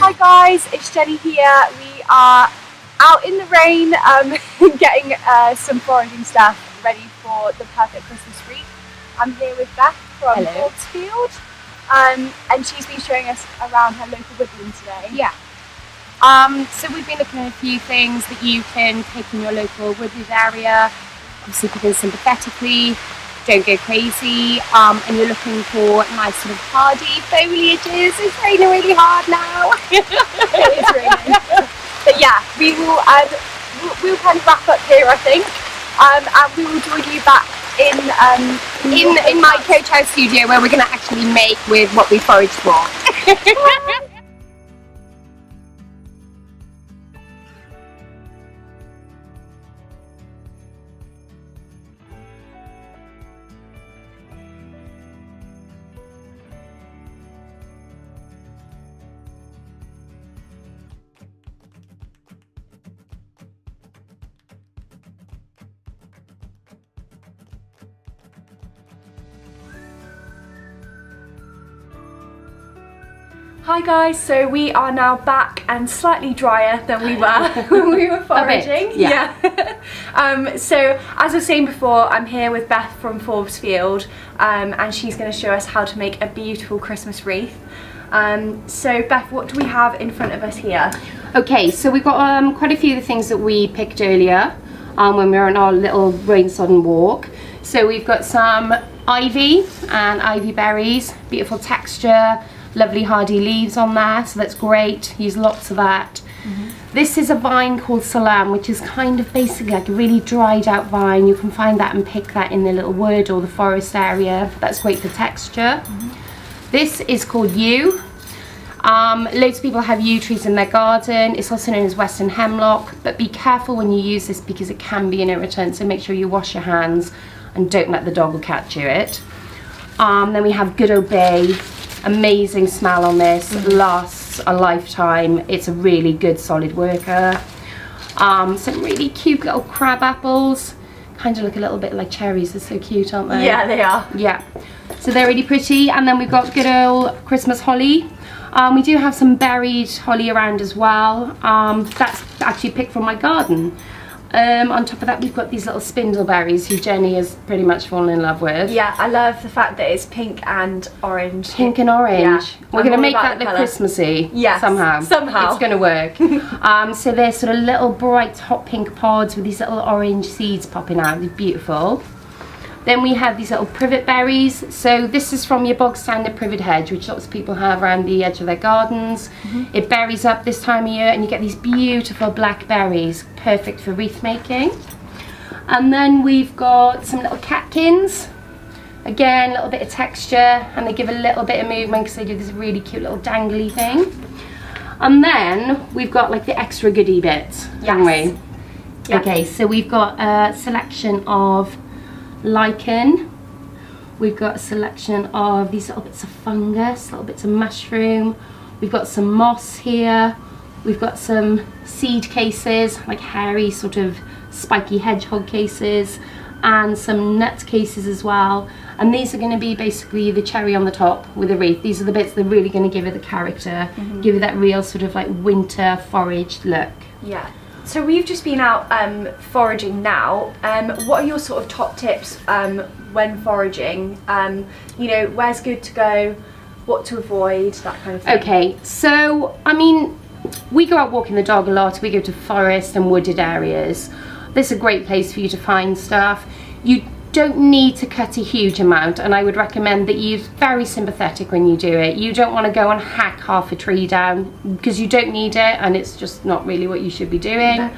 Hi guys, it's Jenny here. We are out in the rain getting some foraging stuff ready for the perfect Christmas wreath. I'm here with Beth from Forbesfield and she's been showing us around her local woodland today. Yeah. So we've been looking at a few things that you can pick in your local woodland area. Obviously picking sympathetically, don't go crazy, and you're looking for nice sort of hardy foliages. It's raining really hard now. It is raining. But yeah, we'll kind of wrap up here, I think, and we will join you back in my coach house studio where we're going to actually make with what we foraged for. Hi guys, so we are now back and slightly drier than we were when we were foraging. So as I was saying before, I'm here with Beth from Forbesfield and she's going to show us how to make a beautiful Christmas wreath. So Beth, what do we have in front of us here? Okay, so we've got quite a few of the things that we picked earlier when we were on our little rain-sodden walk. So we've got some ivy and ivy berries, beautiful texture, lovely hardy leaves on there, so that's great. Use lots of that. This is a vine called salam, which is kind of basically like a really dried out vine. You can find that and pick that in the little wood or the forest area. That's great for texture. This is called yew. Loads of people have yew trees in their garden. It's also known as western hemlock, but be careful when you use this because it can be an irritant, so make sure you wash your hands and don't let the dog or cat chew it. Then we have good old bay. Amazing smell on this, lasts a lifetime. It's a really good solid worker. Some really cute little crab apples, kind of look a little bit like cherries. They're so cute, aren't they? Yeah, they are. Yeah, so they're really pretty. And then we've got good old Christmas holly. We do have some berried holly around as well. That's actually picked from my garden. On top of that, we've got these little spindleberries who Jenny has pretty much fallen in love with. Yeah, I love the fact that it's pink and orange. Pink and orange. Yeah. We're going to make that look Christmassy. Yes, somehow. It's going to work. So they're sort of little bright hot pink pods with these little orange seeds popping out. They're beautiful. Then we have these little privet berries. So this is from your bog standard privet hedge, which lots of people have around the edge of their gardens. It berries up this time of year and you get these beautiful black berries, perfect for wreath making. And then we've got some little catkins. Again, a little bit of texture, and they give a little bit of movement because they do this really cute little dangly thing. And then we've got like the extra goodie bits, haven't we? Yeah. Okay, so we've got a selection of lichen. We've got a selection of these little bits of fungus, little bits of mushroom. We've got some moss here. We've got some seed cases, like hairy sort of spiky hedgehog cases, and some nut cases as well. And these are going to be basically the cherry on the top with the wreath. These are the bits that are really going to give it the character, give it that real sort of like winter foraged look. Yeah. So we've just been out foraging now. What are your sort of top tips when foraging? You know, where's good to go, what to avoid, that kind of thing. Okay, so I mean, we go out walking the dog a lot. We go to forest and wooded areas. This is a great place for you to find stuff. You don't need to cut a huge amount, and I would recommend that you're very sympathetic when you do it. You don't want to go and hack half a tree down because you don't need it, and it's just not really what you should be doing.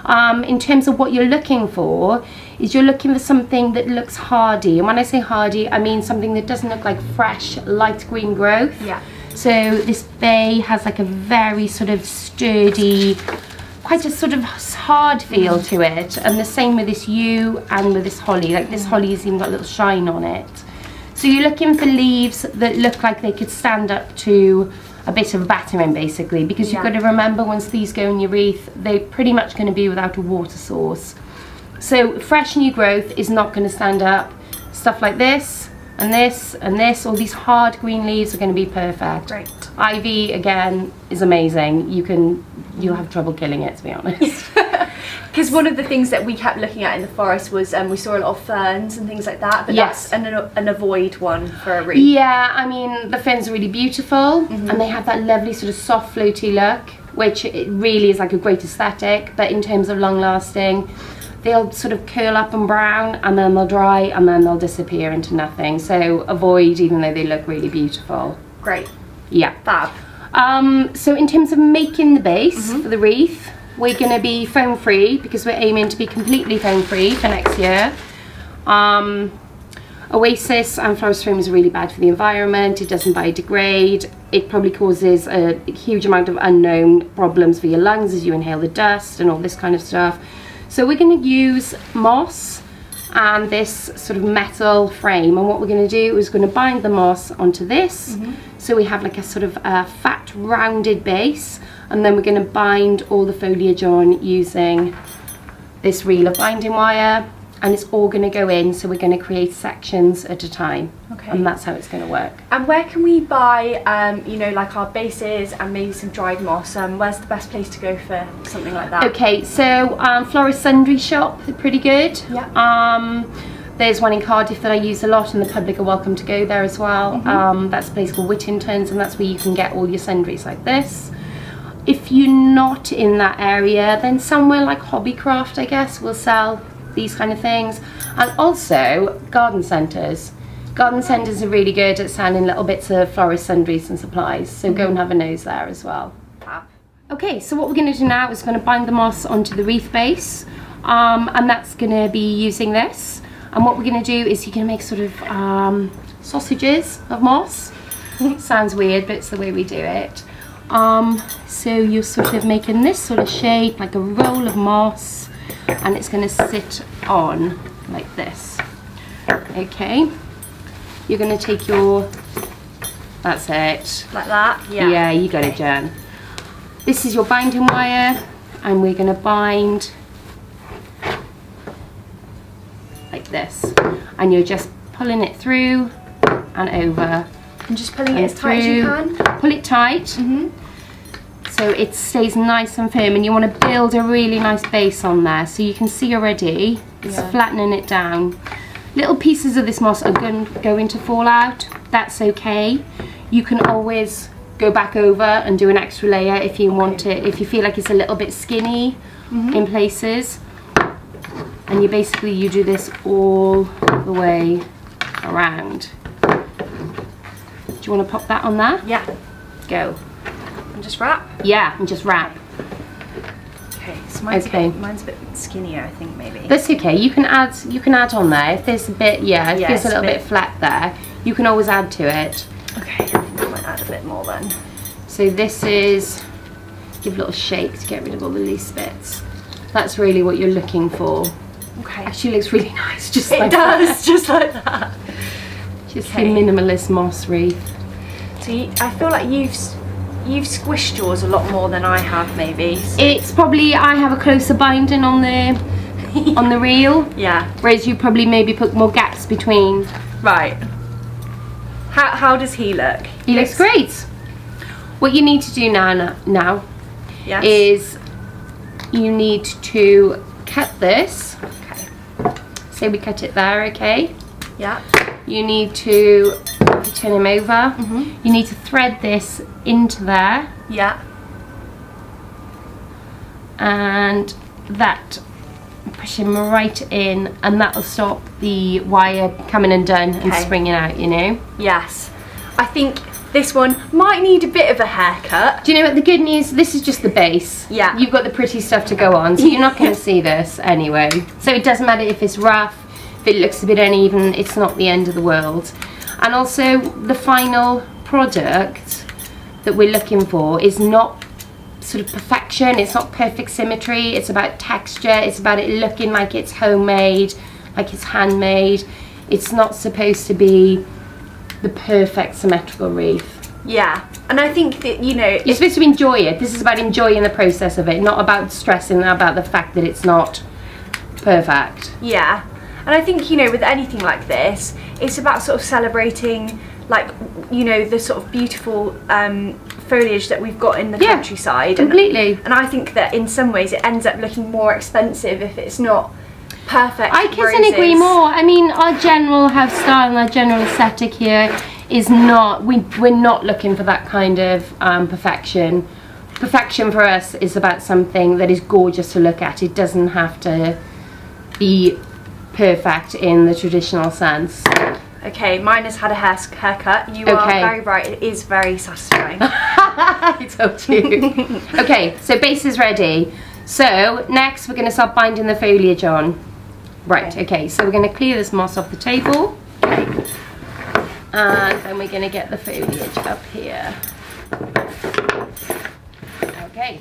No. In terms of what you're looking for, is you're looking for something that looks hardy, and when I say hardy, I mean something that doesn't look like fresh light green growth. Yeah. So this bay has like a very sort of sturdy, quite a sort of hard feel to it, and the same with this yew and with this holly. Like this holly has even got a little shine on it. So you're looking for leaves that look like they could stand up to a bit of battering basically, because you've got to remember once these go in your wreath, they're pretty much going to be without a water source. So fresh new growth is not going to stand up. Stuff like this and this and this. All these hard green leaves are going to be perfect. Great. Ivy again is amazing. You'll have trouble killing it, to be honest. Because one of the things that we kept looking at in the forest was we saw a lot of ferns and things like that, but Yes. that's an avoid one for a wreath. Yeah, I mean, the ferns are really beautiful, and they have that lovely sort of soft floaty look, which it really is like a great aesthetic, but in terms of long lasting, they'll sort of curl up and brown, and then they'll dry, and then they'll disappear into nothing. So avoid, even though they look really beautiful. Great. Yeah. Fab. So in terms of making the base for the wreath, we're going to be foam free, because we're aiming to be completely foam free for next year. Oasis and Florist foam is really bad for the environment. It doesn't biodegrade. It probably causes a huge amount of unknown problems for your lungs as you inhale the dust and all this kind of stuff. So we're going to use moss and this sort of metal frame, and what we're going to do is going to bind the moss onto this, so we have like a sort of fat rounded base, and then we're going to bind all the foliage on using this reel of binding wire, and it's all going to go in, so we're going to create sections at a time. Okay. And that's how it's going to work. And where can we buy, you know, like our bases and maybe some dried moss? Where's the best place to go for something like that? Okay, so Florist Sundry shop, they're pretty good. Yeah. There's one in Cardiff that I use a lot, and the public are welcome to go there as well. That's a place called Whittington's, and that's where you can get all your sundries like this. If you're not in that area, then somewhere like Hobbycraft, I guess, will sell these kind of things. And also garden centres. Garden centres are really good at selling little bits of florist sundries and supplies, so go and have a nose there as well. Fab. Okay, so what we're going to do now is going to bind the moss onto the wreath base, and that's going to be using this. And what we're going to do is you're going to make sort of sausages of moss. Sounds weird, but it's the way we do it. So you're sort of making this sort of shape, like a roll of moss, and it's going to sit on like this. Okay, you're going to take your, that's it. Like that? Yeah. Yeah, you got it, Jen. This is your binding wire, and we're going to bind like this, and you're just pulling it through and over. And just pulling it as tight as you can. Pull it tight, so it stays nice and firm, and you want to build a really nice base on there. So you can see already it's flattening it down. Little pieces of this moss are going to fall out. That's okay. You can always go back over and do an extra layer if you want it, if you feel like it's a little bit skinny in places. And you do this all the way around. Do you want to pop that on there? Yeah. Go. And just wrap? Yeah, and just wrap. Okay, so mine's Okay. a bit skinnier, I think, maybe. That's okay. You can add on there if there's a bit. If there's a little bit flat there, you can always add to it. Okay, I think I might add a bit more then. So this is give a little shake to get rid of all the loose bits. That's really what you're looking for. Okay. Actually, looks really nice. Just It like does, just like that. Just Okay. the minimalist moss wreath. So I feel like you've squished yours a lot more than I have, maybe. So It's probably I have a closer binding on the on the reel, yeah. whereas you probably maybe put more gaps between. Right. How does he look? He looks great. What you need to do now Yes. is you need to cut this. Okay. Say we cut it there, okay? Yeah. You need to turn him over. You need to thread this into there, Yeah. and that push him right in, and that'll stop the wire coming undone and Okay. springing out, you know? Yes. I think this one might need a bit of a haircut. Do you know what the good news? This is just the base. Yeah. You've got the pretty stuff to go on, so you're not going to see this anyway. So it doesn't matter if it's rough, if it looks a bit uneven, it's not the end of the world. And also the final product that we're looking for is not sort of perfection, it's not perfect symmetry, it's about texture, it's about it looking like it's homemade, like it's handmade. It's not supposed to be the perfect symmetrical wreath. Yeah. And I think that, you know, You're supposed to enjoy it. This is about enjoying the process of it, not about stressing about the fact that it's not perfect. yeah. And I think, you know, with anything like this, it's about sort of celebrating, like, you know, the sort of beautiful foliage that we've got in the countryside. Completely. And I think that in some ways it ends up looking more expensive if it's not perfect. I couldn't agree more. I mean, our general house style and our general aesthetic here is not, we're not looking for that kind of perfection. Perfection for us is about something that is gorgeous to look at. It doesn't have to be perfect in the traditional sense. Okay, mine has had a haircut. You are very right, it is very satisfying. I told you. Okay, so base is ready. So next we're going to start binding the foliage on. Right, okay, so we're going to clear this moss off the table. Okay. And then we're going to get the foliage up here. Okay.